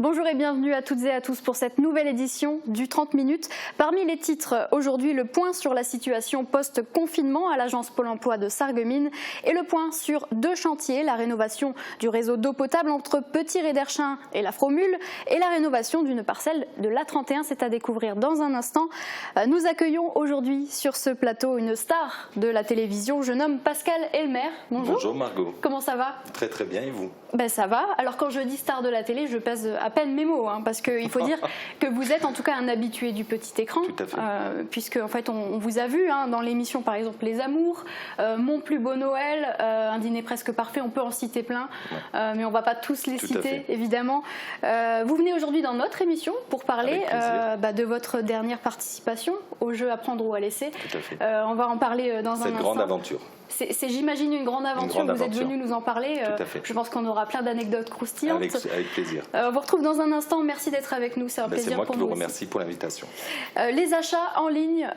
Bonjour et bienvenue à toutes et à tous pour cette nouvelle édition du 30 minutes. Parmi les titres, aujourd'hui le point sur la situation post-confinement à l'agence Pôle emploi de Sarreguemines et le point sur 2 chantiers, la rénovation du réseau d'eau potable entre Petit-Réderchin et la Fromule et la rénovation d'une parcelle de l'A31. C'est à découvrir dans un instant. Nous accueillons aujourd'hui sur ce plateau une star de la télévision, je nomme Pascal Elmer. Bonjour. Bonjour Margot. Comment ça va ? Très très bien, et vous ? Ben ça va. Alors quand je dis star de la télé, je pèse à peine mes mots, parce qu'il faut dire que vous êtes en tout cas un habitué du petit écran, tout à fait. Puisque en fait on vous a vu dans l'émission par exemple Les Amours, Mon plus beau Noël, Un dîner presque parfait, on peut en citer plein, mais on ne va pas tous les citer évidemment. Vous venez aujourd'hui dans notre émission pour parler de votre dernière participation au jeu À prendre ou à laisser. Tout à fait. On va en parler dans un instant. Cette grande aventure. C'est j'imagine une grande aventure, vous êtes venu nous en parler, Tout à fait. Je pense qu'on aura plein d'anecdotes croustillantes. Avec plaisir. On vous retrouve dans un instant, merci d'être avec nous, c'est un plaisir pour nous. C'est moi qui vous remercie pour l'invitation. Les achats en ligne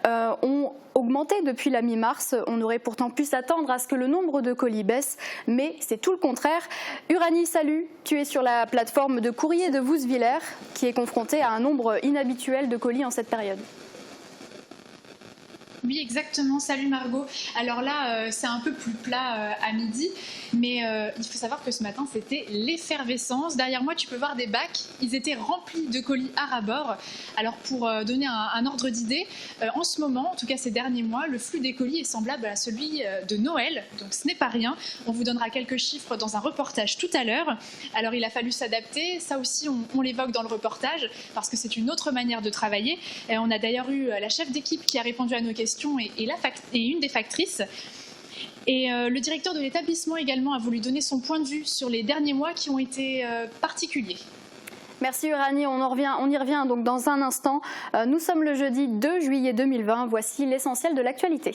ont augmenté depuis la mi-mars, on aurait pourtant pu s'attendre à ce que le nombre de colis baisse, mais c'est tout le contraire. Uranie, salut, tu es sur la plateforme de courrier de Wouswiller qui est confrontée à un nombre inhabituel de colis en cette période. Oui, exactement. Salut Margot. Alors là, c'est un peu plus plat à midi, mais il faut savoir que ce matin, c'était l'effervescence. Derrière moi, tu peux voir des bacs. Ils étaient remplis de colis à ras-bord. Alors pour donner un ordre d'idée, en ce moment, en tout cas ces derniers mois, le flux des colis est semblable à celui de Noël. Donc ce n'est pas rien. On vous donnera quelques chiffres dans un reportage tout à l'heure. Alors il a fallu s'adapter. Ça aussi, on l'évoque dans le reportage parce que c'est une autre manière de travailler. On a d'ailleurs eu la chef d'équipe qui a répondu à nos questions et une des factrices. Et le directeur de l'établissement également a voulu donner son point de vue sur les derniers mois qui ont été particuliers. Merci Uranie, on y revient donc dans un instant. Nous sommes le jeudi 2 juillet 2020, voici l'essentiel de l'actualité.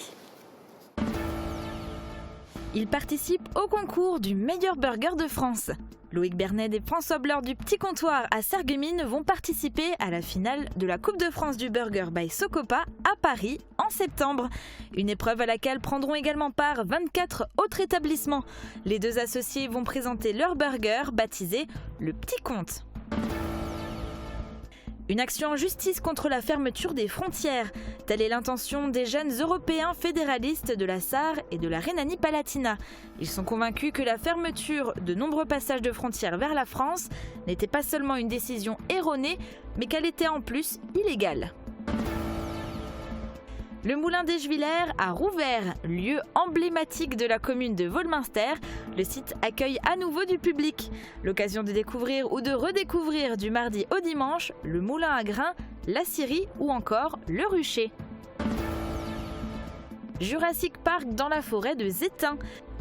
Il participe au concours du meilleur burger de France. Loïc Bernet et François Bleur du Petit Comptoir à Sarreguemines vont participer à la finale de la Coupe de France du Burger by Socopa à Paris en septembre. Une épreuve à laquelle prendront également part 24 autres établissements. Les 2 associés vont présenter leur burger baptisé Le Petit Compte. Une action en justice contre la fermeture des frontières. Telle est l'intention des jeunes européens fédéralistes de la Sarre et de la Rhénanie-Palatinat. Ils sont convaincus que la fermeture de nombreux passages de frontières vers la France n'était pas seulement une décision erronée, mais qu'elle était en plus illégale. Le Moulin des Juilaires a rouvert, lieu emblématique de la commune de Volminster. Le site accueille à nouveau du public. L'occasion de découvrir ou de redécouvrir du mardi au dimanche le moulin à grains, la scierie ou encore le rucher. Jurassic Park dans la forêt de Zétain.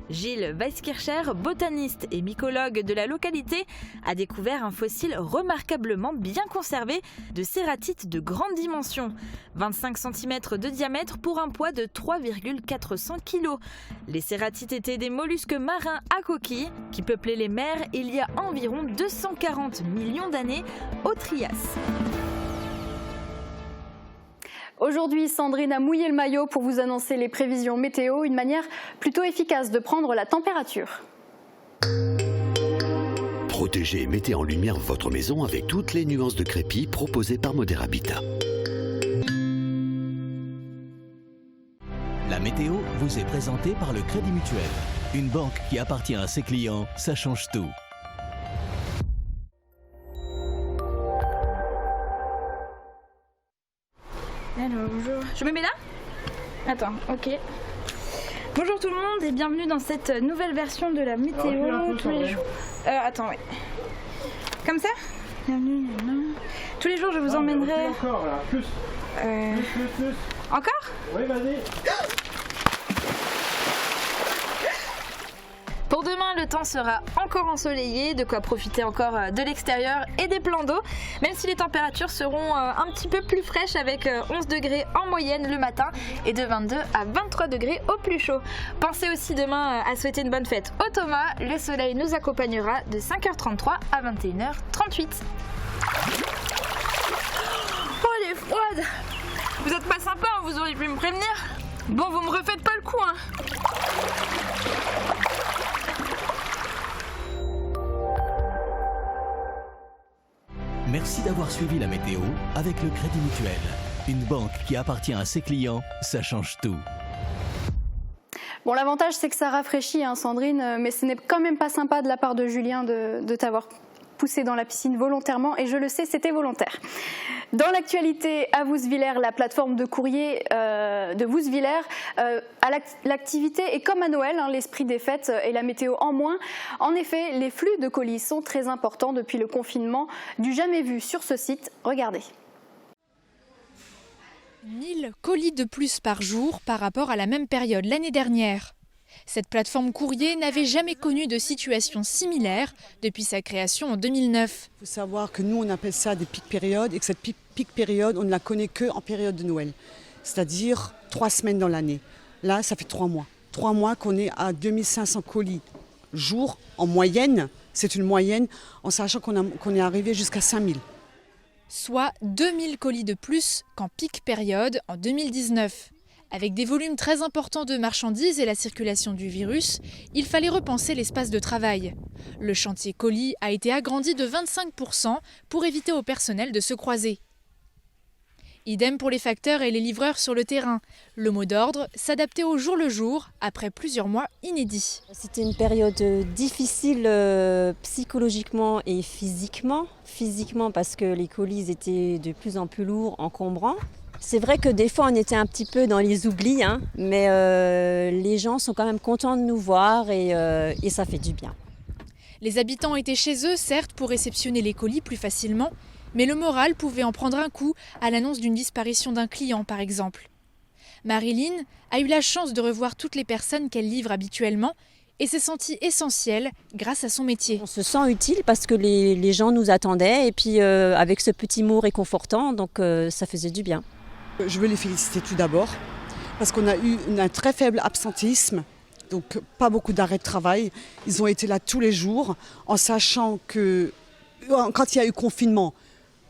Gilles Weiskircher, botaniste et mycologue de la localité, a découvert un fossile remarquablement bien conservé de cératite de grande dimension. 25 cm de diamètre pour un poids de 3,400 kg. Les cératites étaient des mollusques marins à coquilles qui peuplaient les mers il y a environ 240 millions d'années au Trias. Aujourd'hui, Sandrine a mouillé le maillot pour vous annoncer les prévisions météo, une manière plutôt efficace de prendre la température. Protégez et mettez en lumière votre maison avec toutes les nuances de crépi proposées par Modèle Habitat. La météo vous est présentée par le Crédit Mutuel. Une banque qui appartient à ses clients, ça change tout. Alors, bonjour. Je me mets là ? Attends, ok. Bonjour tout le monde et bienvenue dans cette nouvelle version de la météo tous les jours. Attends, oui. Comme ça ? Bienvenue. Tous les jours, je vous emmènerai. Encore là, plus. Plus. Encore ? Oui, vas-y. Pour demain, le temps sera encore ensoleillé, de quoi profiter encore de l'extérieur et des plans d'eau, même si les températures seront un petit peu plus fraîches avec 11 degrés en moyenne le matin et de 22 à 23 degrés au plus chaud. Pensez aussi demain à souhaiter une bonne fête au Thomas, le soleil nous accompagnera de 5h33 à 21h38. Oh, elle est froide! Vous êtes pas sympa, vous auriez pu me prévenir? Bon, vous me refaites pas le coup, hein. Merci d'avoir suivi la météo avec le Crédit Mutuel. Une banque qui appartient à ses clients, ça change tout. Bon, l'avantage, c'est que ça rafraîchit, hein, Sandrine, mais ce n'est quand même pas sympa de la part de Julien de t'avoir poussé dans la piscine volontairement, et je le sais, c'était volontaire. Dans l'actualité, à Wouswiller, la plateforme de courrier de Wouswiller, l'activité est comme à Noël, hein, l'esprit des fêtes et la météo en moins. En effet, les flux de colis sont très importants depuis le confinement, du jamais vu sur ce site. Regardez. 1000 colis de plus par jour par rapport à la même période l'année dernière. Cette plateforme courrier n'avait jamais connu de situation similaire depuis sa création en 2009. Il faut savoir que nous, on appelle ça des pics périodes et que cette pic période, on ne la connaît qu'en période de Noël, c'est-à-dire 3 semaines dans l'année. Là, ça fait 3 mois. 3 mois qu'on est à 2500 colis jour en moyenne. C'est une moyenne en sachant qu'on est arrivé jusqu'à 5000. Soit 2000 colis de plus qu'en pic période en 2019. Avec des volumes très importants de marchandises et la circulation du virus, il fallait repenser l'espace de travail. Le chantier colis a été agrandi de 25% pour éviter au personnel de se croiser. Idem pour les facteurs et les livreurs sur le terrain. Le mot d'ordre, s'adapter au jour le jour après plusieurs mois inédits. C'était une période difficile psychologiquement et physiquement. Physiquement parce que les colis étaient de plus en plus lourds, encombrants. C'est vrai que des fois on était un petit peu dans les oublis, hein, mais les gens sont quand même contents de nous voir et ça fait du bien. Les habitants étaient chez eux, certes, pour réceptionner les colis plus facilement, mais le moral pouvait en prendre un coup à l'annonce d'une disparition d'un client, par exemple. Marilyn a eu la chance de revoir toutes les personnes qu'elle livre habituellement et s'est sentie essentielle grâce à son métier. On se sent utile parce que les gens nous attendaient et puis avec ce petit mot réconfortant, donc ça faisait du bien. Je veux les féliciter tout d'abord parce qu'on a eu un très faible absentéisme, donc pas beaucoup d'arrêts de travail. Ils ont été là tous les jours en sachant que quand il y a eu confinement,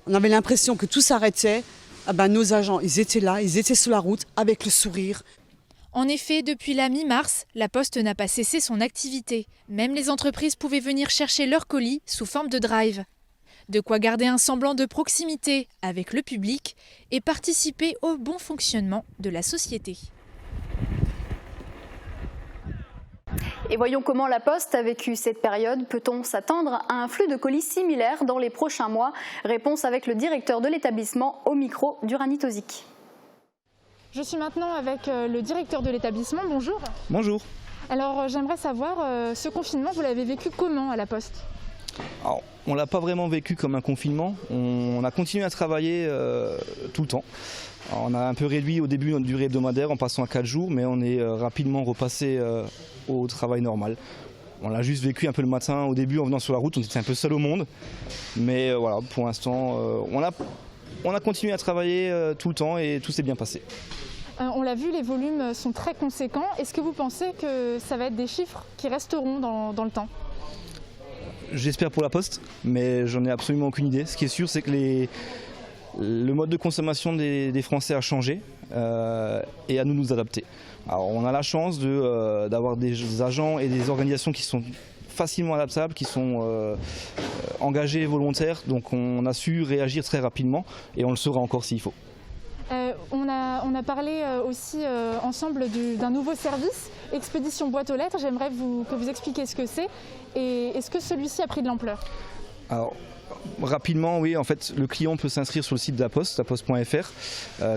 on avait l'impression que tout s'arrêtait. Ah ben, nos agents, ils étaient là, ils étaient sur la route avec le sourire. En effet, depuis la mi-mars, la Poste n'a pas cessé son activité. Même les entreprises pouvaient venir chercher leurs colis sous forme de drive. De quoi garder un semblant de proximité avec le public et participer au bon fonctionnement de la société. Et voyons comment la Poste a vécu cette période. Peut-on s'attendre à un flux de colis similaire dans les prochains mois? Réponse avec le directeur de l'établissement au micro d'Uranie Tozic. Je suis maintenant avec le directeur de l'établissement. Bonjour. Bonjour. Alors j'aimerais savoir, ce confinement, vous l'avez vécu comment à la Poste? Alors, on ne l'a pas vraiment vécu comme un confinement. On a continué à travailler tout le temps. Alors, on a un peu réduit au début notre durée hebdomadaire en passant à 4 jours, mais on est rapidement repassé au travail normal. On l'a juste vécu un peu le matin au début en venant sur la route, on était un peu seul au monde. Mais voilà, pour l'instant, on a continué à travailler tout le temps et tout s'est bien passé. On l'a vu, les volumes sont très conséquents. Est-ce que vous pensez que ça va être des chiffres qui resteront dans le temps ? J'espère pour la Poste, mais j'en ai absolument aucune idée. Ce qui est sûr, c'est que le mode de consommation des Français a changé et à nous adapter. Alors, on a la chance d'avoir des agents et des organisations qui sont facilement adaptables, qui sont engagés et volontaires, donc on a su réagir très rapidement et on le sera encore s'il faut. On a parlé aussi ensemble d'un nouveau service, Expédition boîte aux lettres. J'aimerais que vous expliquiez ce que c'est et est-ce que celui-ci a pris de l'ampleur? Alors, rapidement, oui, en fait, le client peut s'inscrire sur le site de la poste.fr,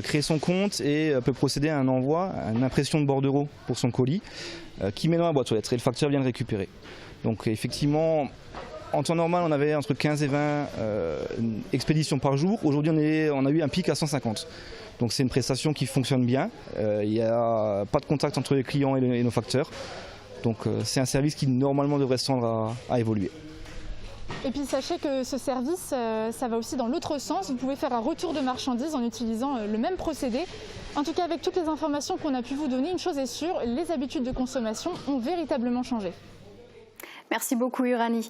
créer son compte et peut procéder à un envoi, à une impression de bordereau pour son colis, qui met dans la boîte aux lettres et le facteur vient le récupérer. Donc effectivement, en temps normal, on avait entre 15 et 20 expéditions par jour. Aujourd'hui, on a eu un pic à 150. Donc c'est une prestation qui fonctionne bien. Il n'y a pas de contact entre les clients et nos facteurs. Donc c'est un service qui normalement devrait se tendre à évoluer. Et puis sachez que ce service, ça va aussi dans l'autre sens. Vous pouvez faire un retour de marchandises en utilisant le même procédé. En tout cas, avec toutes les informations qu'on a pu vous donner, une chose est sûre, les habitudes de consommation ont véritablement changé. Merci beaucoup Uranie.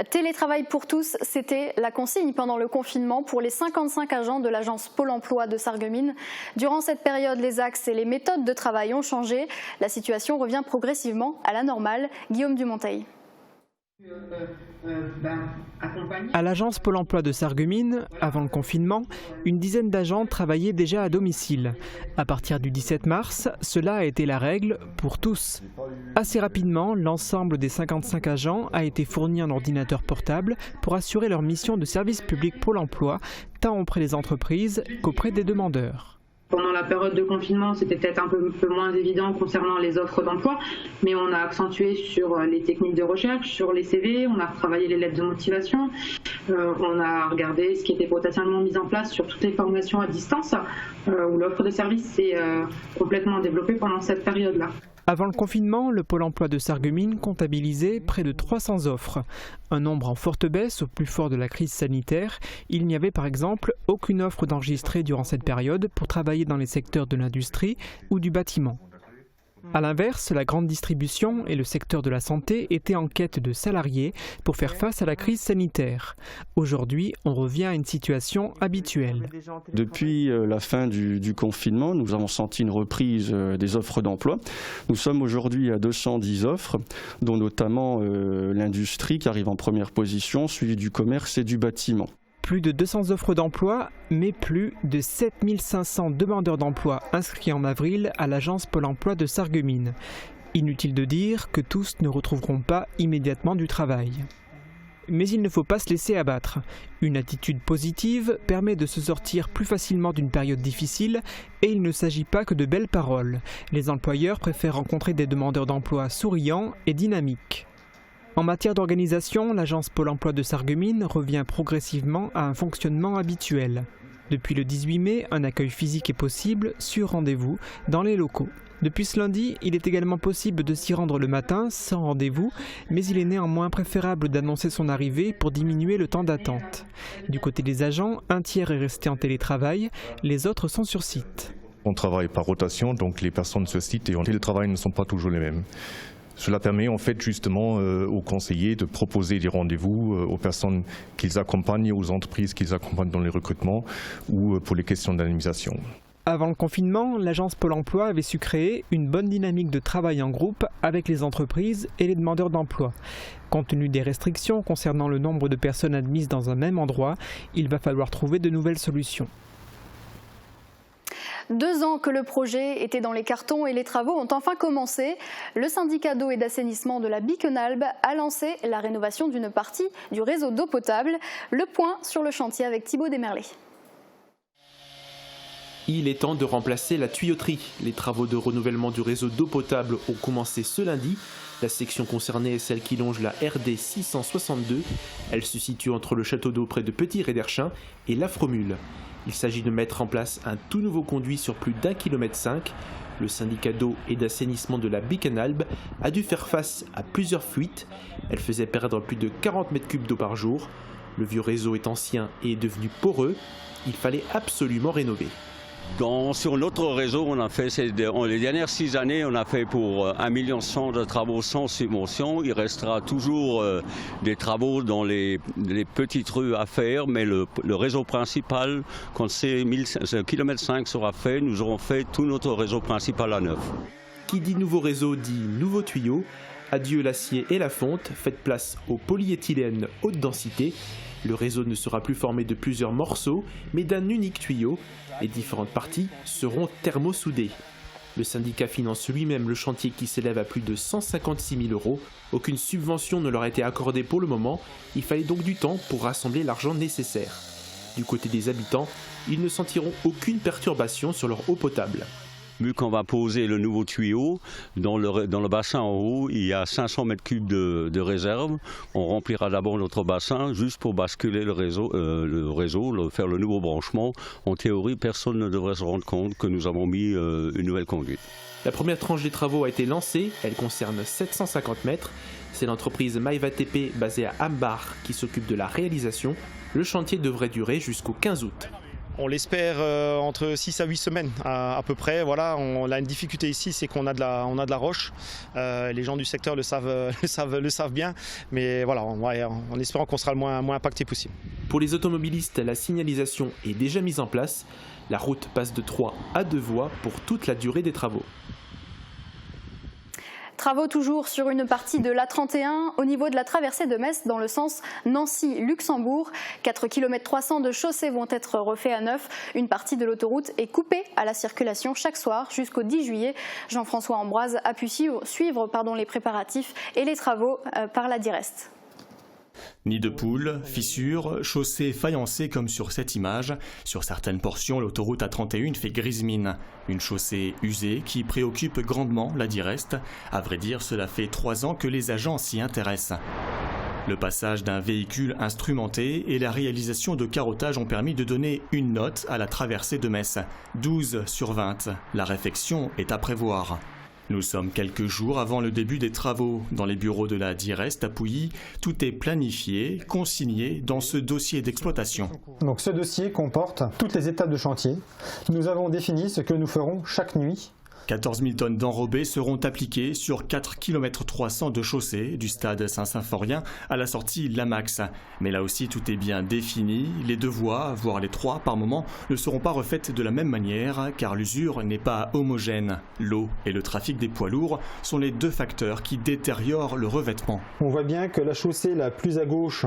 Télétravail pour tous, c'était la consigne pendant le confinement pour les 55 agents de l'agence Pôle emploi de Sarreguemines. Durant cette période, les axes et les méthodes de travail ont changé. La situation revient progressivement à la normale. Guillaume Dumonteil. À l'agence Pôle emploi de Sarreguemines, avant le confinement, une dizaine d'agents travaillaient déjà à domicile. À partir du 17 mars, cela a été la règle pour tous. Assez rapidement, l'ensemble des 55 agents a été fourni en ordinateur portable pour assurer leur mission de service public Pôle emploi, tant auprès des entreprises qu'auprès des demandeurs. Pendant la période de confinement, c'était peut-être un peu moins évident concernant les offres d'emploi, mais on a accentué sur les techniques de recherche, sur les CV, on a retravaillé les lettres de motivation, on a regardé ce qui était potentiellement mis en place sur toutes les formations à distance, où l'offre de service s'est complètement développée pendant cette période-là. Avant le confinement, le Pôle emploi de Sarreguemines comptabilisait près de 300 offres. Un nombre en forte baisse au plus fort de la crise sanitaire. Il n'y avait par exemple aucune offre d'enregistrée durant cette période pour travailler dans les secteurs de l'industrie ou du bâtiment. A l'inverse, la grande distribution et le secteur de la santé étaient en quête de salariés pour faire face à la crise sanitaire. Aujourd'hui, on revient à une situation habituelle. Depuis la fin du confinement, nous avons senti une reprise des offres d'emploi. Nous sommes aujourd'hui à 210 offres, dont notamment l'industrie qui arrive en première position, suivie du commerce et du bâtiment. Plus de 200 offres d'emploi, mais plus de 7500 demandeurs d'emploi inscrits en avril à l'agence Pôle emploi de Sarreguemines. Inutile de dire que tous ne retrouveront pas immédiatement du travail. Mais il ne faut pas se laisser abattre. Une attitude positive permet de se sortir plus facilement d'une période difficile et il ne s'agit pas que de belles paroles. Les employeurs préfèrent rencontrer des demandeurs d'emploi souriants et dynamiques. En matière d'organisation, l'agence Pôle emploi de Sarreguemines revient progressivement à un fonctionnement habituel. Depuis le 18 mai, un accueil physique est possible sur rendez-vous dans les locaux. Depuis ce lundi, il est également possible de s'y rendre le matin sans rendez-vous, mais il est néanmoins préférable d'annoncer son arrivée pour diminuer le temps d'attente. Du côté des agents, un tiers est resté en télétravail, les autres sont sur site. On travaille par rotation, donc les personnes sur site et en télétravail ne sont pas toujours les mêmes. Cela permet en fait justement aux conseillers de proposer des rendez-vous aux personnes qu'ils accompagnent, aux entreprises qu'ils accompagnent dans les recrutements ou pour les questions d'anonymisation. Avant le confinement, l'agence Pôle emploi avait su créer une bonne dynamique de travail en groupe avec les entreprises et les demandeurs d'emploi. Compte tenu des restrictions concernant le nombre de personnes admises dans un même endroit, il va falloir trouver de nouvelles solutions. 2 ans que le projet était dans les cartons et les travaux ont enfin commencé. Le syndicat d'eau et d'assainissement de la Biquenalbe a lancé la rénovation d'une partie du réseau d'eau potable. Le point sur le chantier avec Thibaut Desmerlet. Il est temps de remplacer la tuyauterie. Les travaux de renouvellement du réseau d'eau potable ont commencé ce lundi. La section concernée est celle qui longe la RD 662. Elle se situe entre le château d'eau près de Petit-Réderchin et la Fromule. Il s'agit de mettre en place un tout nouveau conduit sur plus d'1,5 km. Le syndicat d'eau et d'assainissement de la Biquenalbe a dû faire face à plusieurs fuites. Elles faisaient perdre plus de 40 m3 d'eau par jour. Le vieux réseau est ancien et est devenu poreux. Il fallait absolument rénover. Sur notre réseau, on a fait les dernières 6 années, on a fait pour 1,1 million de travaux sans subvention. Il restera toujours des travaux dans les petites rues à faire, mais le réseau principal, quand ces 1,5 km sera fait, nous aurons fait tout notre réseau principal à neuf. Qui dit nouveau réseau dit nouveau tuyau. Adieu l'acier et la fonte, faites place au polyéthylène haute densité. Le réseau ne sera plus formé de plusieurs morceaux, mais d'un unique tuyau. Les différentes parties seront thermosoudées. Le syndicat finance lui-même le chantier qui s'élève à plus de 156 000 €. Aucune subvention ne leur a été accordée pour le moment. Il fallait donc du temps pour rassembler l'argent nécessaire. Du côté des habitants, ils ne sentiront aucune perturbation sur leur eau potable. Vu qu'on va poser le nouveau tuyau, dans le bassin en haut, il y a 500 m3 de réserve. On remplira d'abord notre bassin juste pour basculer le réseau, faire le nouveau branchement. En théorie, personne ne devrait se rendre compte que nous avons mis une nouvelle conduite. La première tranche des travaux a été lancée, elle concerne 750 mètres. C'est l'entreprise Maïva TP basée à Ambar qui s'occupe de la réalisation. Le chantier devrait durer jusqu'au 15 août. On l'espère entre 6 à 8 semaines à peu près. Voilà, on a une difficulté ici, c'est qu'on a de la roche. Les gens du secteur le savent bien, mais voilà, en espérant qu'on sera le moins impacté possible. Pour les automobilistes, la signalisation est déjà mise en place. La route passe de 3 à 2 voies pour toute la durée des travaux. Travaux toujours sur une partie de l'A31 au niveau de la traversée de Metz dans le sens Nancy-Luxembourg. 4 km 300 de chaussées vont être refaits à neuf. Une partie de l'autoroute est coupée à la circulation chaque soir jusqu'au 10 juillet. Jean-François Ambroise a pu suivre les préparatifs et les travaux par la Direst. Nid de poules, fissures, chaussées faïencées comme sur cette image. Sur certaines portions, l'autoroute A31 fait grise mine. Une chaussée usée qui préoccupe grandement la Direst. À vrai dire, cela fait 3 ans que les agents s'y intéressent. Le passage d'un véhicule instrumenté et la réalisation de carottage ont permis de donner une note à la traversée de Metz. 12 sur 20. La réfection est à prévoir. Nous sommes quelques jours avant le début des travaux. Dans les bureaux de la Direst à Pouilly, tout est planifié, consigné dans ce dossier d'exploitation. Donc ce dossier comporte toutes les étapes de chantier. Nous avons défini ce que nous ferons chaque nuit. 14 000 tonnes d'enrobés seront appliquées sur 4 km 300 de chaussée du stade Saint-Symphorien à la sortie Lamax. Mais là aussi tout est bien défini, les 2 voies, voire les 3 par moment, ne seront pas refaites de la même manière car l'usure n'est pas homogène. L'eau et le trafic des poids lourds sont les 2 facteurs qui détériorent le revêtement. On voit bien que la chaussée la plus à gauche,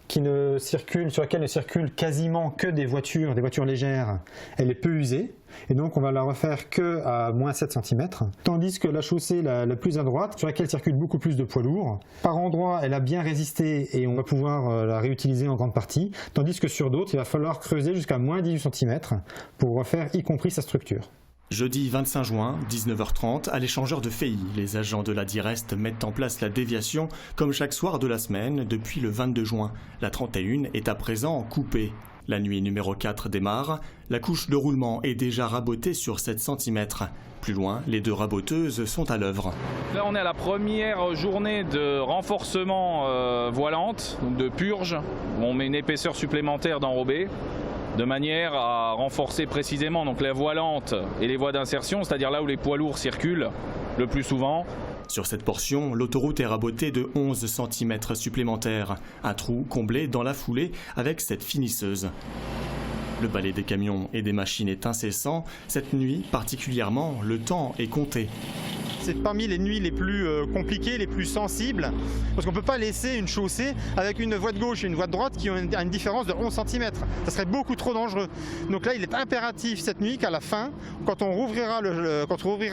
sur laquelle ne circulent quasiment que des voitures légères, elle est peu usée. Et donc on va la refaire que à moins 7 cm, tandis que la chaussée la plus à droite, sur laquelle circule beaucoup plus de poids lourds, par endroits elle a bien résisté et on va pouvoir la réutiliser en grande partie, tandis que sur d'autres il va falloir creuser jusqu'à moins 18 cm pour refaire y compris sa structure. Jeudi 25 juin, 19h30, à l'échangeur de Feilly, les agents de la Direst mettent en place la déviation comme chaque soir de la semaine depuis le 22 juin. La 31 est à présent coupée. La nuit numéro 4 démarre, la couche de roulement est déjà rabotée sur 7 cm. Plus loin, les 2 raboteuses sont à l'œuvre. Là on est à la première journée de renforcement voilante, donc de purge, où on met une épaisseur supplémentaire d'enrobé, de manière à renforcer précisément donc la voilante et les voies d'insertion, c'est-à-dire là où les poids lourds circulent le plus souvent. Sur cette portion, l'autoroute est rabotée de 11 cm supplémentaires. Un trou comblé dans la foulée avec cette finisseuse. Le balai des camions et des machines est incessant. Cette nuit, particulièrement, le temps est compté. C'est parmi les nuits les plus compliquées, les plus sensibles, parce qu'on ne peut pas laisser une chaussée avec une voie de gauche et une voie de droite qui ont une différence de 11 cm. Ça serait beaucoup trop dangereux. Donc là, il est impératif cette nuit qu'à la fin, quand on rouvrira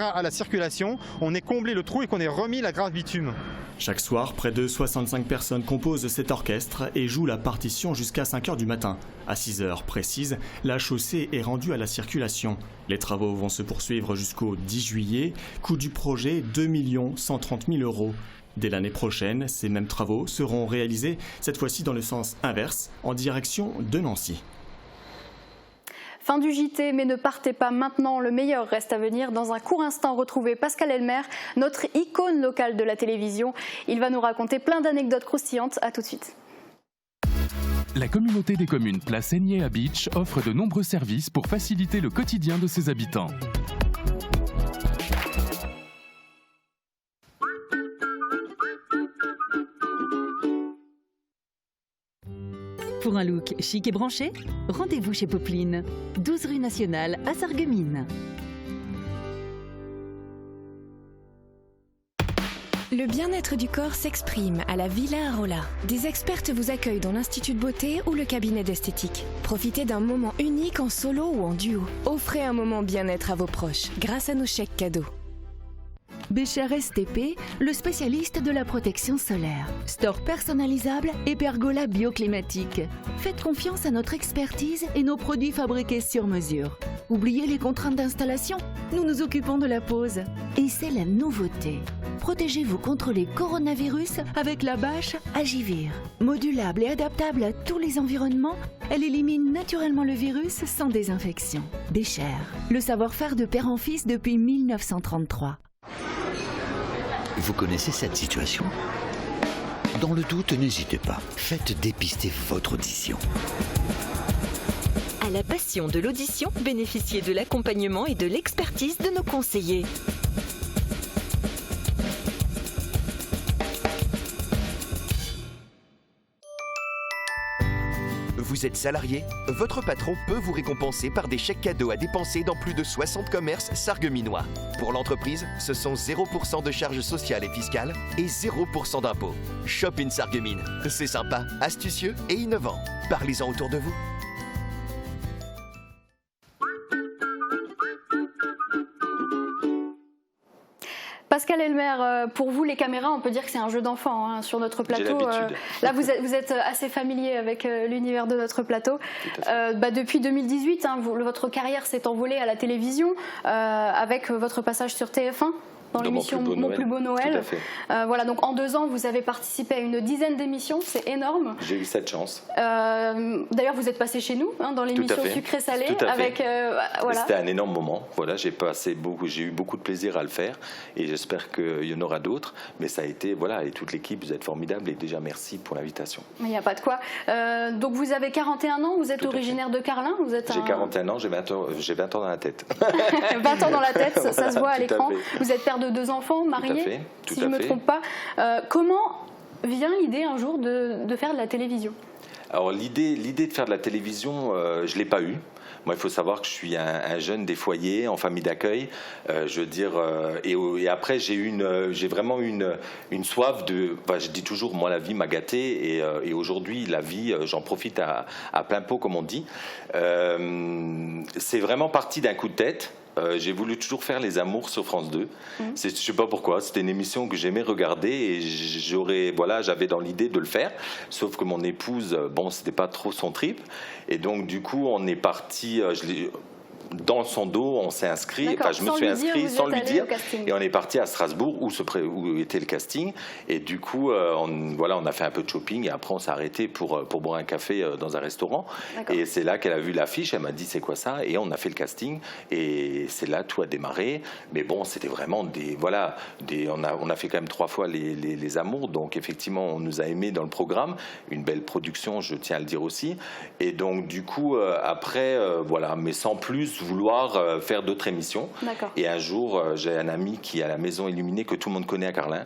à la circulation, on ait comblé le trou et qu'on ait remis la grappe bitume. Chaque soir, près de 65 personnes composent cet orchestre et jouent la partition jusqu'à 5h du matin. À 6h précise, la chaussée est rendue à la circulation. Les travaux vont se poursuivre jusqu'au 10 juillet. Coût du projet 2 130 000 €. Dès l'année prochaine, ces mêmes travaux seront réalisés, cette fois-ci dans le sens inverse, en direction de Nancy. Fin du JT, mais ne partez pas maintenant, le meilleur reste à venir. Dans un court instant, retrouvez Pascal Elmer, notre icône locale de la télévision. Il va nous raconter plein d'anecdotes croustillantes. À tout de suite. La communauté des communes Place Aigné à Beach offre de nombreux services pour faciliter le quotidien de ses habitants. Pour un look chic et branché, rendez-vous chez Popeline, 12 rue Nationale à Sarreguemines. Le bien-être du corps s'exprime à la Villa Arola. Des expertes vous accueillent dans l'Institut de beauté ou le cabinet d'esthétique. Profitez d'un moment unique en solo ou en duo. Offrez un moment bien-être à vos proches grâce à nos chèques cadeaux. Bécher STP, le spécialiste de la protection solaire. Store personnalisable et pergola bioclimatique. Faites confiance à notre expertise et nos produits fabriqués sur mesure. Oubliez les contraintes d'installation, nous nous occupons de la pose. Et c'est la nouveauté. Protégez-vous contre les coronavirus avec la bâche Agivir. Modulable et adaptable à tous les environnements, elle élimine naturellement le virus sans désinfection. Bécher, le savoir-faire de père en fils depuis 1933. Vous connaissez cette situation? Dans le doute, n'hésitez pas. Faites dépister votre audition. À la passion de l'audition, bénéficiez de l'accompagnement et de l'expertise de nos conseillers. Vous Vous êtes salarié? Votre patron peut vous récompenser par des chèques cadeaux à dépenser dans plus de 60 commerces sarregueminois. Pour l'entreprise, ce sont 0% de charges sociales et fiscales et 0% d'impôts. Shop in Sarreguemines. C'est sympa, astucieux et innovant. Parlez-en autour de vous. Pascal Elmer, pour vous, les caméras, on peut dire que c'est un jeu d'enfant hein, sur notre plateau. Là, vous êtes assez familier avec l'univers de notre plateau. Depuis 2018, hein, votre carrière s'est envolée à la télévision avec votre passage sur TF1. Dans l'émission Mon plus beau Noël. Voilà, donc en 2 ans, vous avez participé à une dizaine d'émissions, c'est énorme. J'ai eu cette chance. D'ailleurs, vous êtes passé chez nous, hein, dans l'émission Sucré-Salé. Avec, voilà. C'était un énorme moment. Voilà, j'ai eu beaucoup de plaisir à le faire et j'espère qu'il y en aura d'autres. Mais ça a été, voilà, et toute l'équipe, vous êtes formidable et déjà merci pour l'invitation. Il n'y a pas de quoi. Donc vous avez 41 ans, vous êtes originaire de Carlin. J'ai 41 ans, j'ai 20 ans dans la tête. 20 ans dans la tête, ça se voit à l'écran. Vous êtes père de 2 enfants, marié, si je ne me trompe pas. Comment vient l'idée un jour de faire de la télévision? Alors l'idée de faire de la télévision, je ne l'ai pas eue. Moi, il faut savoir que je suis un jeune des foyers, en famille d'accueil. Je veux dire, et après, j'ai vraiment une soif de. Enfin, je dis toujours, moi, la vie m'a gâté, et aujourd'hui, la vie, j'en profite à plein pot, comme on dit. C'est vraiment parti d'un coup de tête. J'ai voulu toujours faire Les Amours sur France 2. Je ne sais pas pourquoi, c'était une émission que j'aimais regarder et j'avais dans l'idée de le faire. Sauf que mon épouse, c'était pas trop son trip. Et donc, du coup, on est parti. Dans son dos, on s'est inscrit, je me suis inscrit sans lui dire, et on est parti à Strasbourg où était le casting, et du coup, on a fait un peu de shopping, et après on s'est arrêté pour boire un café dans un restaurant, et c'est là qu'elle a vu l'affiche, elle m'a dit c'est quoi ça, et on a fait le casting, et c'est là tout a démarré, mais bon, c'était vraiment on a fait quand même 3 fois les Amours, donc effectivement, on nous a aimés dans le programme, une belle production, je tiens à le dire aussi, et donc du coup, après, mais sans plus vouloir faire d'autres émissions. Et un jour, j'ai un ami qui a la Maison Illuminée que tout le monde connaît à Carlin.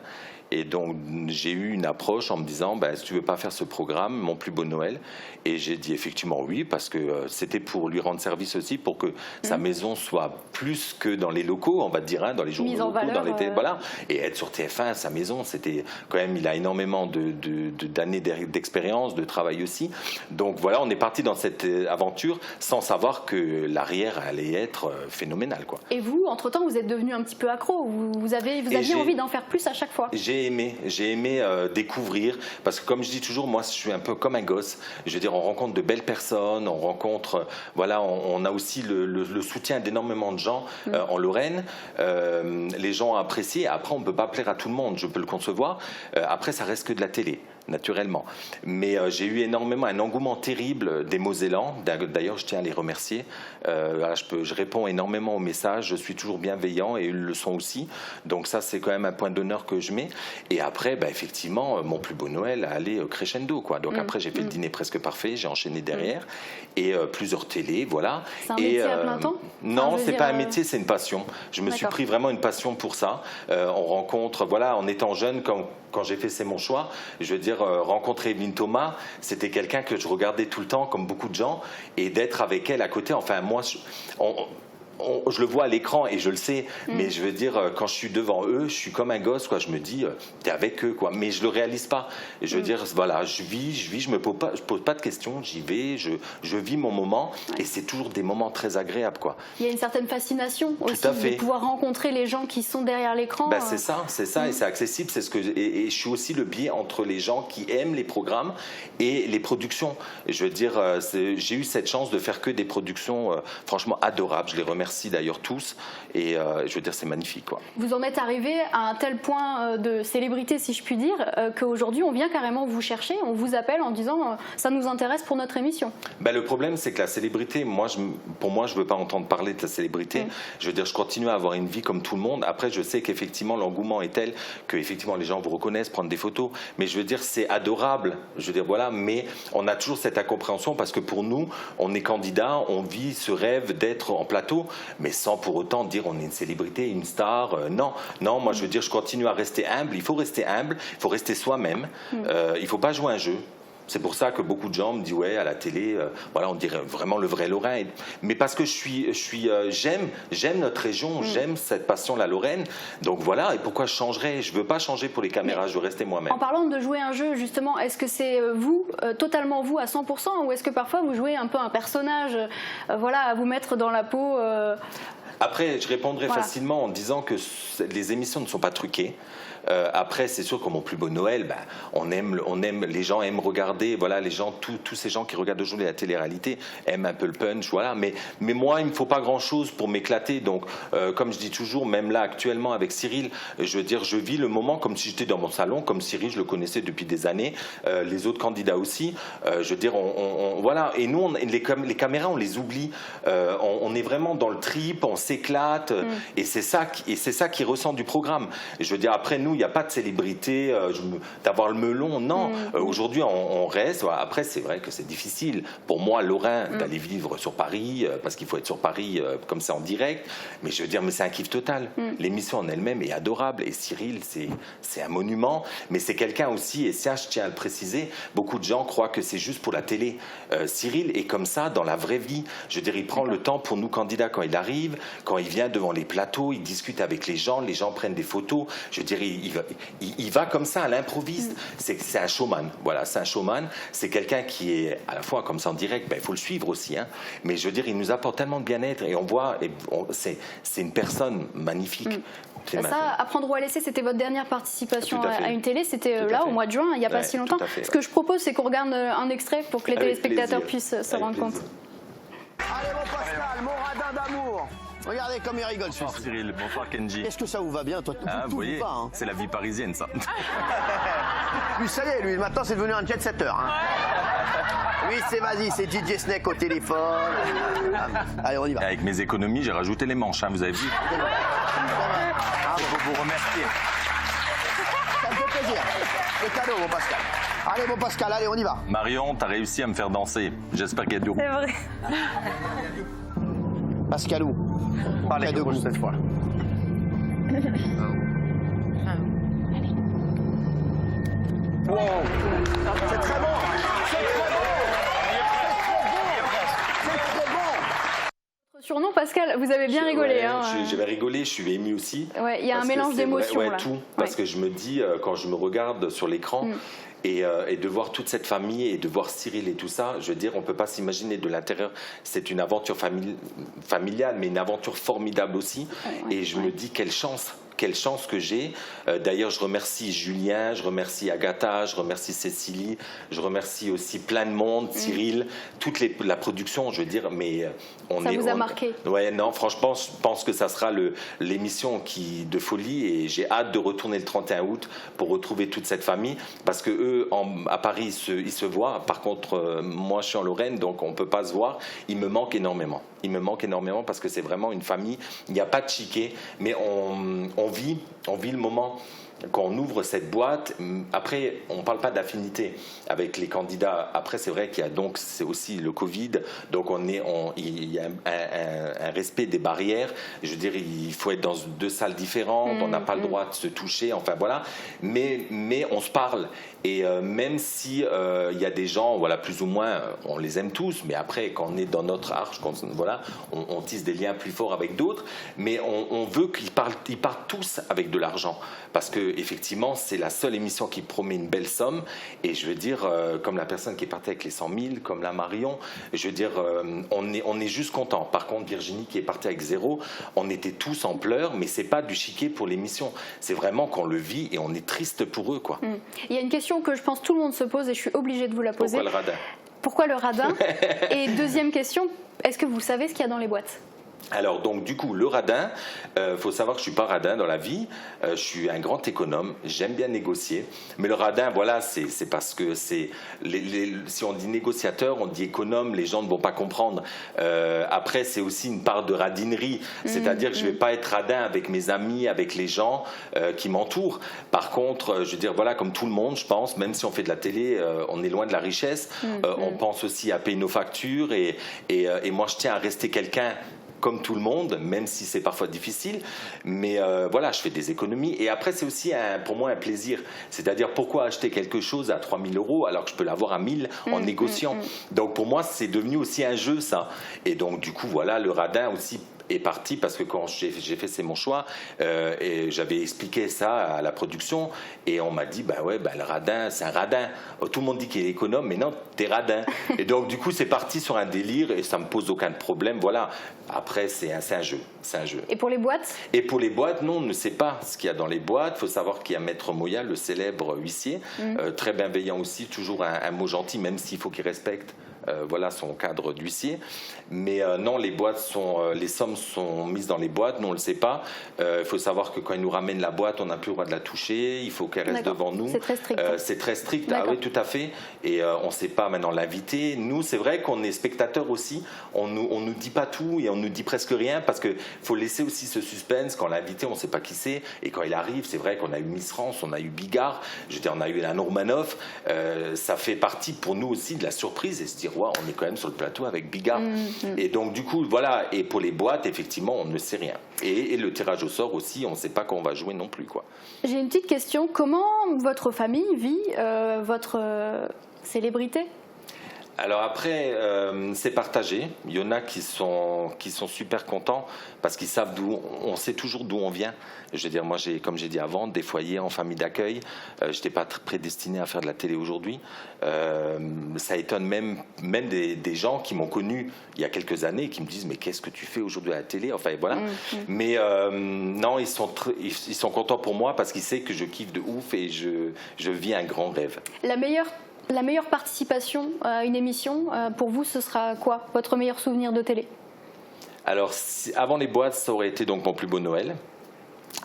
Et donc, j'ai eu une approche en me disant, si tu veux pas faire ce programme, Mon plus beau Noël. Et j'ai dit effectivement oui, parce que c'était pour lui rendre service aussi, pour que sa maison soit plus que dans les locaux, on va dire, hein, dans les journaux locaux, dans les voilà. Et être sur TF1, sa maison, c'était quand même, il a énormément d'années d'expérience, de travail aussi. Donc voilà, on est parti dans cette aventure sans savoir que l'arrière allait être phénoménal, quoi. Et vous, entre-temps, vous êtes devenu un petit peu accro. Vous aviez envie d'en faire plus à chaque fois. J'ai aimé découvrir, parce que comme je dis toujours, moi je suis un peu comme un gosse, je veux dire, on rencontre de belles personnes, on rencontre, on a aussi le soutien d'énormément de gens en Lorraine, les gens apprécient, après on ne peut pas plaire à tout le monde, je peux le concevoir, après ça reste que de la télé. Naturellement. Mais j'ai eu énormément un engouement terrible des Mosellans. D'ailleurs, je tiens à les remercier. Je réponds énormément aux messages, je suis toujours bienveillant et ils le sont aussi. Donc ça, c'est quand même un point d'honneur que je mets. Et après, effectivement, Mon plus beau Noël a allé crescendo, quoi. Donc après, j'ai fait le Dîner presque parfait, j'ai enchaîné derrière et plusieurs télés, voilà. C'est un métier à plein temps? Non, c'est pas un métier, c'est une passion. Je me suis pris vraiment une passion pour ça. On rencontre, en étant jeune, quand j'ai fait C'est mon choix, je veux dire, rencontrer Evelyne Thomas, c'était quelqu'un que je regardais tout le temps, comme beaucoup de gens, et d'être avec elle à côté, enfin moi, je le vois à l'écran et je le sais, mais je veux dire, quand je suis devant eux, je suis comme un gosse, quoi. Je me dis, t'es avec eux, quoi. Mais je le réalise pas. Et je veux dire, voilà, je vis, je me pose pas de questions, j'y vais, je vis mon moment, et c'est toujours des moments très agréables, quoi. Il y a une certaine fascination aussi de pouvoir rencontrer les gens qui sont derrière l'écran. C'est ça, et c'est accessible. C'est et je suis aussi le biais entre les gens qui aiment les programmes et les productions. Et je veux dire, j'ai eu cette chance de faire que des productions, franchement adorables. Je les remercie d'ailleurs tous, et je veux dire, c'est magnifique, quoi. Vous en êtes arrivé à un tel point de célébrité, si je puis dire, qu'aujourd'hui on vient carrément vous chercher, on vous appelle en disant ça nous intéresse pour notre émission. Le problème, c'est que la célébrité, pour moi, je veux pas entendre parler de la célébrité. Je veux dire, je continue à avoir une vie comme tout le monde. Après, je sais qu'effectivement l'engouement est tel que effectivement les gens vous reconnaissent, prendre des photos, mais je veux dire, c'est adorable, je veux dire, voilà, mais on a toujours cette incompréhension, parce que pour nous, on est candidat, on vit ce rêve d'être en plateau, mais sans pour autant dire on est une célébrité, une star. Non, moi je veux dire, je continue à rester humble. Il faut rester humble, il faut rester soi-même. Il ne faut pas jouer un jeu. C'est pour ça que beaucoup de gens me disent ouais à la télé, voilà on dirait vraiment le vrai Lorrain. Mais parce que j'aime notre région, j'aime cette passion la Lorraine. Donc voilà, et pourquoi je changerais? Je veux pas changer pour les caméras, je veux rester moi-même. En parlant de jouer un jeu justement, est-ce que c'est vous, totalement vous à 100%, ou est-ce que parfois vous jouez un peu un personnage, voilà, à vous mettre dans la peau Après, je répondrai facilement en disant que les émissions ne sont pas truquées. Après, c'est sûr que mon plus beau Noël, on aime, les gens aiment regarder, voilà, les gens, tous ces gens qui regardent aujourd'hui la télé-réalité aiment un peu le punch, voilà. Mais moi, il me faut pas grand-chose pour m'éclater. Donc, comme je dis toujours, même là actuellement avec Cyril, je veux dire, je vis le moment comme si j'étais dans mon salon, comme Cyril, je le connaissais depuis des années, les autres candidats aussi. Je veux dire, voilà. Et nous, les caméras, on les oublie. On est vraiment dans le trip, on s'éclate, et c'est ça qui ressent du programme. Et je veux dire, après nous, il n'y a pas de célébrité, d'avoir le melon, non. Aujourd'hui, on reste. Après, c'est vrai que c'est difficile pour moi, Lorrain, d'aller vivre sur Paris, parce qu'il faut être sur Paris comme ça en direct. Mais je veux dire, mais c'est un kiff total. L'émission en elle-même est adorable. Et Cyril, c'est un monument. Mais c'est quelqu'un aussi, et ça, je tiens à le préciser, beaucoup de gens croient que c'est juste pour la télé. Cyril est comme ça dans la vraie vie. Je veux dire, il prend le temps pour nous candidats quand il arrive, quand il vient devant les plateaux, il discute avec les gens prennent des photos. Je veux dire, il va comme ça à l'improviste. C'est un showman. Voilà, c'est un showman. C'est quelqu'un qui est à la fois comme ça en direct. Il faut le suivre aussi. Hein. Mais je veux dire, il nous apporte tellement de bien-être et on voit. C'est une personne magnifique. Ça, Apprendre ou à laisser, c'était votre dernière participation à une télé. C'était là au mois de juin, il n'y a pas si longtemps. Ce que je propose, c'est qu'on regarde un extrait pour que les téléspectateurs puissent se rendre compte. Allez mon Pascal, mon radin d'amour. Regardez comme il rigole. Bonsoir Cyril, bonsoir Kenji. Est-ce que ça vous va bien, toi? Vous voyez, pas, hein. C'est la vie parisienne, ça. Lui, ça y est, lui, maintenant c'est devenu un jet-setter. Hein. Lui, c'est DJ Snake au téléphone. Allez, on y va. Avec mes économies, j'ai rajouté les manches, hein, vous avez vu. Je peux vous remercier. Ça me fait plaisir. Le cadeau, mon Pascal. Allez, mon Pascal, allez, on y va. Marion, t'as réussi à me faire danser. J'espère qu'il y a du roux. C'est vrai. Pascalou. Parlez de rouge cette fois. Wow. C'est très bon. C'est très bon. C'est très bon. Surnom, Pascal, vous avez bien rigolé. J'avais rigolé, je suis ému aussi. Il y a un mélange d'émotions. Tout. Parce que je me dis, quand je me regarde sur l'écran, et de voir toute cette famille et de voir Cyril et tout ça, je veux dire, on ne peut pas s'imaginer de l'intérieur. C'est une aventure familiale, mais une aventure formidable aussi. Et je me dis, quelle chance que j'ai. D'ailleurs, je remercie Julien, je remercie Agatha, je remercie Cécilie, je remercie aussi plein de monde, Cyril, toute la production, je veux dire, mais ça vous a marqué? Ouais, non, franchement, je pense que ça sera l'émission de folie et j'ai hâte de retourner le 31 août pour retrouver toute cette famille parce que eux, à Paris, ils se voient. Par contre, moi, je suis en Lorraine, donc on ne peut pas se voir. Il me manque énormément. Il me manque énormément parce que c'est vraiment une famille. Il n'y a pas de chiquet, mais on vit le moment quand on ouvre cette boîte. Après, on ne parle pas d'affinité avec les candidats. Après, c'est vrai qu'il y a donc, c'est aussi le Covid, donc il y a un respect des barrières. Je veux dire, il faut être dans deux salles différentes, on n'a pas le droit de se toucher, enfin voilà. Mais on se parle. Et même si il y a des gens, voilà, plus ou moins, on les aime tous, mais après, quand on est dans notre arche, voilà, on tisse des liens plus forts avec d'autres, mais on veut qu'ils partent tous avec de l'argent, parce que effectivement, c'est la seule émission qui promet une belle somme. Et je veux dire, comme la personne qui est partie avec les 100 000, comme la Marion, je veux dire, on est juste content. Par contre, Virginie qui est partie avec 0, on était tous en pleurs, mais c'est pas du chiquet pour l'émission. C'est vraiment qu'on le vit et on est triste pour eux, quoi. Il y a une question que je pense tout le monde se pose et je suis obligée de vous la poser. Pourquoi le radin? Pourquoi le radin? Et deuxième question, est-ce que vous savez ce qu'il y a dans les boîtes? Alors donc du coup le radin, faut savoir que je suis pas radin dans la vie, je suis un grand économe, j'aime bien négocier, mais le radin voilà c'est parce que c'est si on dit négociateur, on dit économe, les gens ne vont pas comprendre. Après c'est aussi une part de radinerie, c'est-à-dire que je vais pas être radin avec mes amis, avec les gens qui m'entourent. Par contre je veux dire voilà, comme tout le monde je pense, même si on fait de la télé, on est loin de la richesse, on pense aussi à payer nos factures et moi je tiens à rester quelqu'un comme tout le monde, même si c'est parfois difficile. Mais voilà, je fais des économies. Et après, c'est aussi pour moi un plaisir. C'est-à-dire, pourquoi acheter quelque chose à 3 000 € alors que je peux l'avoir à 1 000 en négociant. Donc pour moi, c'est devenu aussi un jeu, ça. Et donc du coup, voilà, le radin aussi est parti parce que quand j'ai fait c'est mon choix et j'avais expliqué ça à la production et on m'a dit bah ouais bah le radin c'est un radin, tout le monde dit qu'il est économe mais non t'es radin. Et donc du coup c'est parti sur un délire et ça me pose aucun problème, voilà. Après c'est un jeu, Et pour les boîtes? Et pour les boîtes, non, on ne sait pas ce qu'il y a dans les boîtes. Il faut savoir qu'il y a Maître Moya, le célèbre huissier, très bienveillant aussi, toujours un mot gentil, même s'il faut qu'il respecte voilà son cadre d'huissier. Mais non, les sommes sont mises dans les boîtes, nous on ne le sait pas. Il faut savoir que quand ils nous ramènent la boîte, on n'a plus le droit de la toucher, il faut qu'elle reste devant nous. C'est très strict. C'est très strict, ah oui, tout à fait. Et on ne sait pas maintenant l'inviter. Nous, c'est vrai qu'on est spectateurs aussi, on nous dit pas tout et on nous dit presque rien parce qu'il faut laisser aussi ce suspense. Quand l'invité, on ne sait pas qui c'est. Et quand il arrive, c'est vrai qu'on a eu Miss France, on a eu Bigard, je veux dire, on a eu la Normanoff. Ça fait partie pour nous aussi de la surprise et se dire, on est quand même sur le plateau avec Bigard. Et donc du coup voilà, et pour les boîtes effectivement on ne sait rien et le tirage au sort aussi on ne sait pas quand on va jouer non plus quoi. J'ai une petite question, comment votre famille vit votre célébrité? Alors après, c'est partagé. Il y en a qui sont super contents parce qu'ils savent on sait toujours d'où on vient. Je veux dire, moi, comme j'ai dit avant, des foyers en famille d'accueil. Je n'étais pas prédestiné à faire de la télé aujourd'hui. Ça étonne même des gens qui m'ont connu il y a quelques années et qui me disent mais qu'est-ce que tu fais aujourd'hui à la télé? Enfin voilà. Mais non, ils sont contents pour moi parce qu'ils savent que je kiffe de ouf et je vis un grand rêve. La meilleure participation à une émission, pour vous, ce sera quoi? Votre meilleur souvenir de télé? Alors, avant les boîtes, ça aurait été donc Mon plus beau Noël,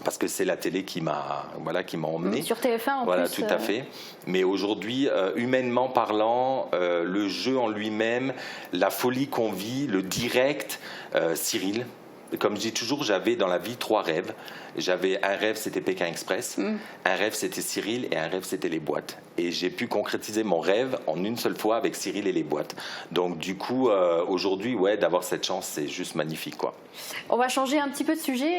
parce que c'est la télé qui m'a emmené. Sur TF1 en voilà, plus. Tout à fait. Mais aujourd'hui, humainement parlant, le jeu en lui-même, la folie qu'on vit, le direct, Cyril. Comme je dis toujours, j'avais dans la vie 3 rêves. J'avais un rêve, c'était Pékin Express, un rêve, c'était Cyril, et un rêve, c'était les boîtes. Et j'ai pu concrétiser mon rêve en une seule fois avec Cyril et les boîtes. Donc du coup, aujourd'hui, d'avoir cette chance, c'est juste magnifique, quoi. On va changer un petit peu de sujet.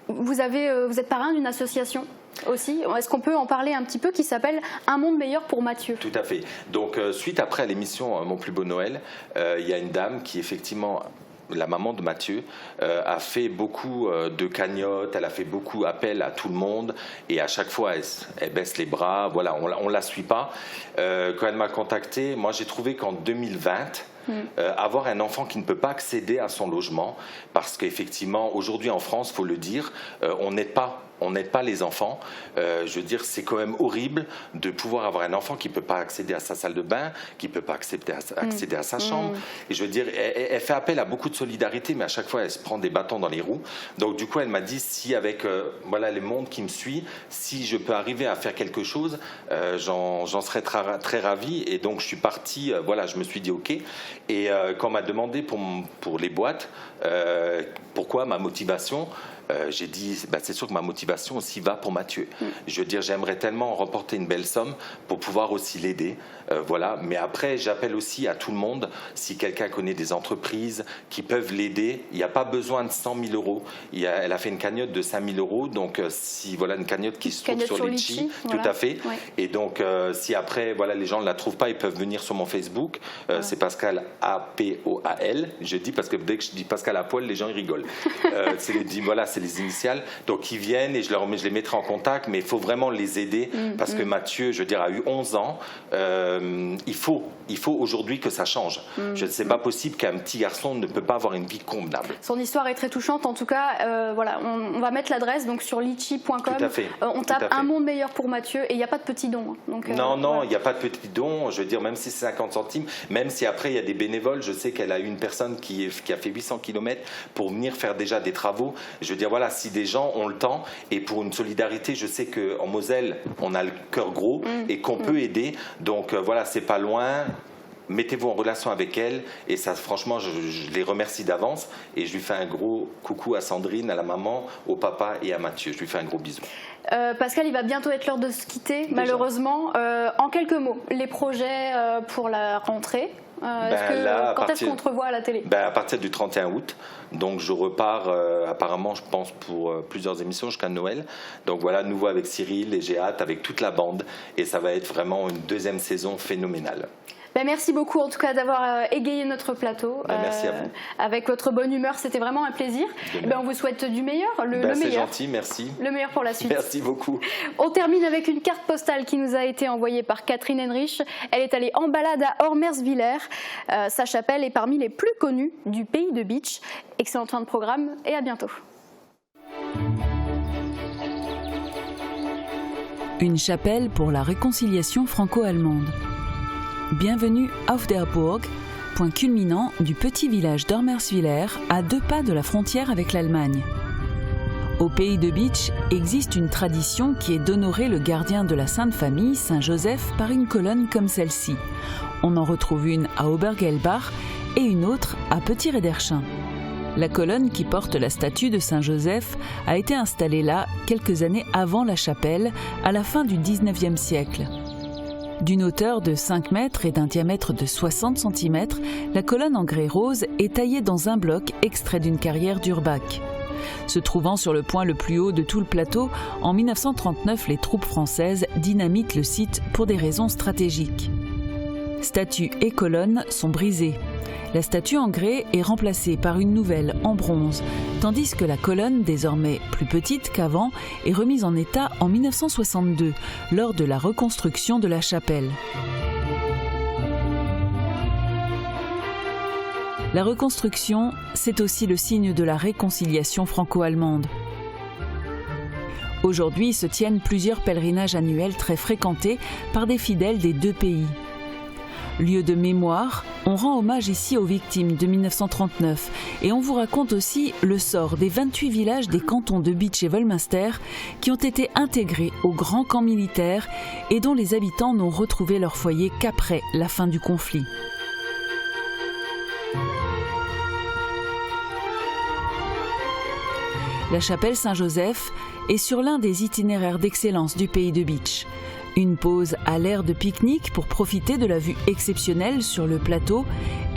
Vous êtes parrain d'une association aussi. Est-ce qu'on peut en parler un petit peu, qui s'appelle Un monde meilleur pour Mathieu? Tout à fait. Donc suite après à l'émission Mon plus beau Noël, il y a une dame qui effectivement... La maman de Mathieu a fait beaucoup de cagnottes, elle a fait beaucoup appel à tout le monde et à chaque fois elle baisse les bras, voilà, on la suit pas. Quand elle m'a contacté, moi j'ai trouvé qu'en 2020, avoir un enfant qui ne peut pas accéder à son logement, parce qu'effectivement aujourd'hui en France, il faut le dire, on n'aide pas les enfants. Je veux dire, c'est quand même horrible de pouvoir avoir un enfant qui ne peut pas accéder à sa salle de bain, qui ne peut pas accéder à sa chambre. Et je veux dire, elle fait appel à beaucoup de solidarité, mais à chaque fois, elle se prend des bâtons dans les roues. Donc du coup, elle m'a dit, si avec le monde qui me suit, si je peux arriver à faire quelque chose, j'en serais très ravi. Et donc, je suis parti, je me suis dit OK. Et quand on m'a demandé pour les boîtes, pourquoi ma motivation, j'ai dit, c'est sûr que ma motivation aussi va pour Mathieu. Je veux dire, j'aimerais tellement remporter une belle somme pour pouvoir aussi l'aider. Voilà. Mais après, j'appelle aussi à tout le monde, si quelqu'un connaît des entreprises qui peuvent l'aider, il n'y a pas besoin de 100 000 €. Elle a fait une cagnotte de 5 000 €. Donc, si une cagnotte qui se trouve sur Litchi, tout à fait. Ouais. Et donc, si après, les gens ne la trouvent pas, ils peuvent venir sur mon Facebook. C'est Pascal APOAL. Je dis parce que dès que je dis Pascal Apoil, les gens ils rigolent. C'est les initiales. Donc ils viennent et je les mettrai en contact, mais il faut vraiment les aider parce que Mathieu, je veux dire, a eu 11 ans. Il faut aujourd'hui que ça change. Je ne sais pas possible qu'un petit garçon ne peut pas avoir une vie convenable. Son histoire est très touchante. En tout cas, on va mettre l'adresse donc sur litchi.com. On tape Un monde meilleur pour Mathieu et il n'y a pas de petits dons. Donc, non, il n'y a pas de petits dons. Je veux dire, même si c'est 50 centimes, même si après il y a des bénévoles, je sais qu'elle a eu une personne qui a fait 800 km pour venir faire déjà des travaux. Je veux dire, si des gens ont le temps et pour une solidarité, je sais qu'en Moselle, on a le cœur gros et qu'on peut aider. Donc c'est pas loin. Mettez-vous en relation avec elle et ça, franchement, je les remercie d'avance et je lui fais un gros coucou à Sandrine, à la maman, au papa et à Mathieu. Je lui fais un gros bisou. Pascal, il va bientôt être l'heure de se quitter, malheureusement. En quelques mots, les projets pour la rentrée, Quand est-ce qu'on te revoit à la télé? À partir du 31 août. Donc je repars apparemment, je pense, pour plusieurs émissions jusqu'à Noël. Donc voilà, nouveau avec Cyril et j'ai hâte avec toute la bande. Et ça va être vraiment une deuxième saison phénoménale. Merci beaucoup en tout cas d'avoir égayé notre plateau. Merci à vous. Avec votre bonne humeur, c'était vraiment un plaisir. On vous souhaite du meilleur, le meilleur. C'est gentil, merci. Le meilleur pour la suite. Merci beaucoup. On termine avec une carte postale qui nous a été envoyée par Catherine Henrich. Elle est allée en balade à Ormersviller. Sa chapelle est parmi les plus connues du pays de Bitche. Excellente fin de programme et à bientôt. Une chapelle pour la réconciliation franco-allemande. Bienvenue auf der Burg, point culminant du petit village d'Ormersviller à 2 pas de la frontière avec l'Allemagne. Au pays de Bitche existe une tradition qui est d'honorer le gardien de la Sainte Famille, Saint Joseph, par une colonne comme celle-ci. On en retrouve une à Obergelbach et une autre à Petit-Rederchin. La colonne qui porte la statue de Saint Joseph a été installée là quelques années avant la chapelle, à la fin du XIXe siècle. D'une hauteur de 5 mètres et d'un diamètre de 60 cm, la colonne en grès rose est taillée dans un bloc extrait d'une carrière d'Urbach. Se trouvant sur le point le plus haut de tout le plateau, en 1939, les troupes françaises dynamitent le site pour des raisons stratégiques. Statue et colonne sont brisées. La statue en grès est remplacée par une nouvelle en bronze, tandis que la colonne, désormais plus petite qu'avant, est remise en état en 1962, lors de la reconstruction de la chapelle. La reconstruction, c'est aussi le signe de la réconciliation franco-allemande. Aujourd'hui se tiennent plusieurs pèlerinages annuels très fréquentés par des fidèles des 2 pays. Lieu de mémoire, on rend hommage ici aux victimes de 1939 et on vous raconte aussi le sort des 28 villages des cantons de Bitche et Wolminster qui ont été intégrés au grand camp militaire et dont les habitants n'ont retrouvé leur foyer qu'après la fin du conflit. La chapelle Saint-Joseph est sur l'un des itinéraires d'excellence du pays de Bitche. Une pause à l'aire de pique-nique pour profiter de la vue exceptionnelle sur le plateau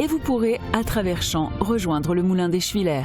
et vous pourrez, à travers champs, rejoindre le moulin des Schwiller.